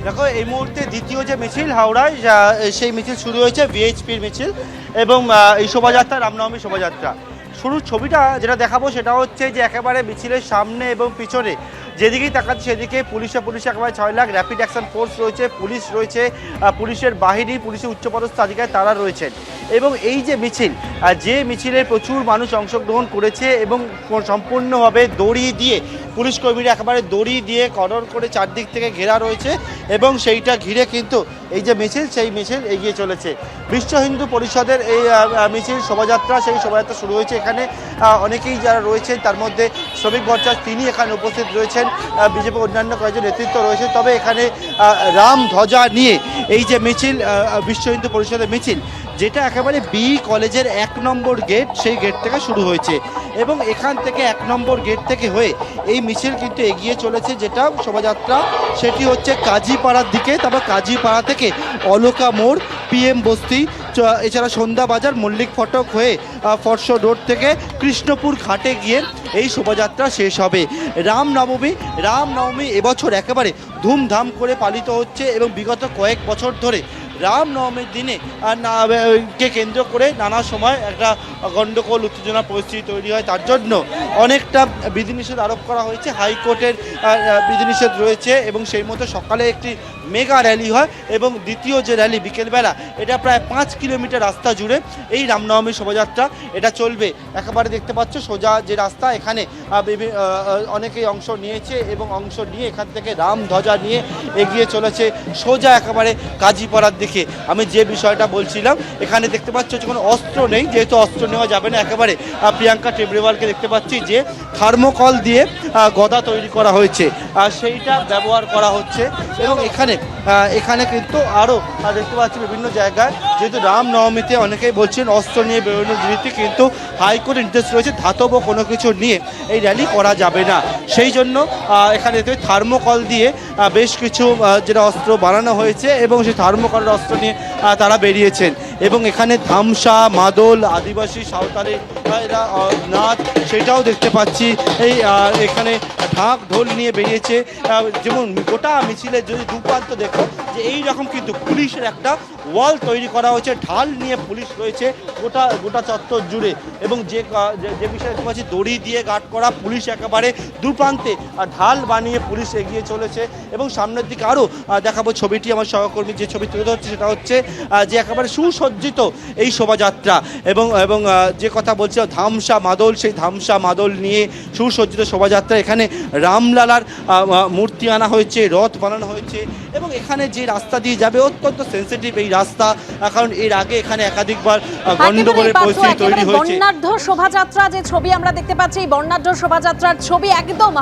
দেখো এই মুহূর্তে দ্বিতীয় যে মিছিল হাওড়ায় সেই মিছিল শুরু হয়েছে ভিএইচপির মিছিল এবং এই শোভাযাত্রা রামনবমী শোভাযাত্রা শুরুর ছবিটা যেটা দেখাবো সেটা হচ্ছে যে একেবারে মিছিলের সামনে এবং পিছনে যেদিকেই তাকাচ্ছে সেদিকে পুলিশ একেবারে 6 লাখ র্যাপিড অ্যাকশন ফোর্স রয়েছে, পুলিশ রয়েছে, পুলিশের বাহিনী, পুলিশের উচ্চপদস্থ আধিকারিক তারা রয়েছেন। এবং এই যে মিছিল, যে মিছিলে প্রচুর মানুষ অংশগ্রহণ করেছে এবং সম্পূর্ণভাবে দড়ি দিয়ে পুলিশ কর্মীরা একেবারে দড়ি দিয়ে কর্ডন করে চারদিক থেকে ঘেরা রয়েছে এবং সেইটা ঘিরে কিন্তু এই যে মিছিল সেই মিছিল এগিয়ে চলেছে। বিশ্ব হিন্দু পরিষদের এই মিছিল শোভাযাত্রা, সেই শোভাযাত্রা শুরু হয়েছে। এখানে অনেকেই যারা রয়েছেন তার মধ্যে শ্রমিক ভট্টাচার্য তিনি এখানে উপস্থিত রয়েছেন, বিজেপি অন্যান্য কয়েকজন নেতৃত্ব রয়েছে। তবে এখানে রাম ধ্বজা নিয়ে এই যে মিছিল, বিশ্ব হিন্দু পরিষদের মিছিল, যেটা একেবারে বি কলেজের 1 নম্বর গেট, সেই গেট থেকে শুরু হয়েছে এবং এখান থেকে 1 নম্বর গেট থেকে হয়ে এই মিছিল কিন্তু এগিয়ে চলেছে। যেটা শোভাযাত্রা সেটি হচ্ছে কাজীপাড়ার দিকে, তারপর কাজীপাড়া থেকে অলকা মোড়, পিএম বস্তি, এছাড়া সন্ধ্যা বাজার, মল্লিক ফটক হয়ে ফরশো রোড থেকে কৃষ্ণপুর ঘাটে গিয়ে এই শোভাযাত্রা শেষ হবে। রামনবমী এবছর একেবারে ধুমধাম করে পালিত হচ্ছে এবং বিগত কয়েক বছর ধরে রামনবমীর দিনে কে কেন্দ্র করে নানা সময় একটা গণ্ডগোল উত্তেজনা পরিস্থিতি তৈরি হয়। তার জন্য অনেকটা বিধিনিষেধ আরোপ করা হয়েছে, হাইকোর্টের বিধিনিষেধ রয়েছে এবং সেই মতো সকালে একটি মেগা র্যালি হয় এবং দ্বিতীয় যে র্যালি বিকেলবেলা, এটা প্রায় 5 কিলোমিটার রাস্তা জুড়ে এই রামনবমী শোভাযাত্রা এটা চলবে। একেবারে দেখতে পাচ্ছ সোজা যে রাস্তা, এখানে অনেকেই অংশ নিয়েছে এবং অংশ নিয়ে এখান থেকে রাম ধ্বজা নিয়ে এগিয়ে চলেছে সোজা একেবারে কাজীপাড়ার দিকে। আমি যে বিষয়টা বলছিলাম, এখানে দেখতে পাচ্ছ কোনো অস্ত্র নেই, যেহেতু অস্ত্র নেওয়া যাবে না। একেবারে প্রিয়াঙ্কা টেবরেওয়ালকে দেখতে পাচ্ছি যে থার্মোকল দিয়ে গদা তৈরি করা হয়েছে, সেইটা ব্যবহার করা হচ্ছে এবং এখানে কিন্তু আরও দেখতে পাচ্ছি বিভিন্ন জায়গায়, যেহেতু রামনবমীতে অনেকেই বলছেন অস্ত্র নিয়ে বেরোনোর রীতি, কিন্তু হাইকোর্টের নির্দেশ রয়েছে ধাতব কোনো কিছু নিয়ে এই র্যালি করা যাবে না। সেই জন্য এখানে থার্মোকল দিয়ে বেশ কিছু যেটা অস্ত্র বানানো হয়েছে এবং সেই থার্মোকলের অস্ত্র নিয়ে তারা বেরিয়েছেন এবং এখানে ধামসা, মাদল, আদিবাসী সাঁওতালি নাচ সেটাও দেখতে পাচ্ছি। এখানে ঢাক ঢোল নিয়ে বেরিয়েছে। যেমন গোটা মিছিলের যদি দুপ্রান্ত দেখো যে এই রকম কিন্তু পুলিশের একটা ওয়াল তৈরি করা হয়েছে, ঢাল নিয়ে পুলিশ রয়েছে গোটা চত্বর জুড়ে এবং যে বিষয়ে দেখতে পাচ্ছি দড়ি দিয়ে গার্ড করা পুলিশ, একেবারে দুপ্রান্তে ঢাল বানিয়ে পুলিশ এগিয়ে চলেছে এবং সামনের দিকে আরও দেখাবো ছবিটি। আমার সহকর্মী যে ছবি তুলে ধরছে সেটা হচ্ছে যে একেবারে সুসজ্জিত এই শোভাযাত্রা এবং যে কথা বলছে ধামসা মাদল, সেই ধামসা মাদল নিয়ে সুসজ্জিত শোভাযাত্রা। এখানে রামলালার মূর্তি আনা হয়েছে, রথ বানানো হয়েছে এবং এখানে যে রাস্তা দিয়ে যাবে অত্যন্ত সেন্সিটিভ এই রাস্তা, কারণ এর আগে এখানে একাধিকবার গন্ডগোলের পরিস্থিতি তৈরি হয়েছে। বর্ণাঢ্য শোভাযাত্রা যে ছবি আমরা দেখতে পাচ্ছি, বর্ণাঢ্য শোভাযাত্রার ছবি একদম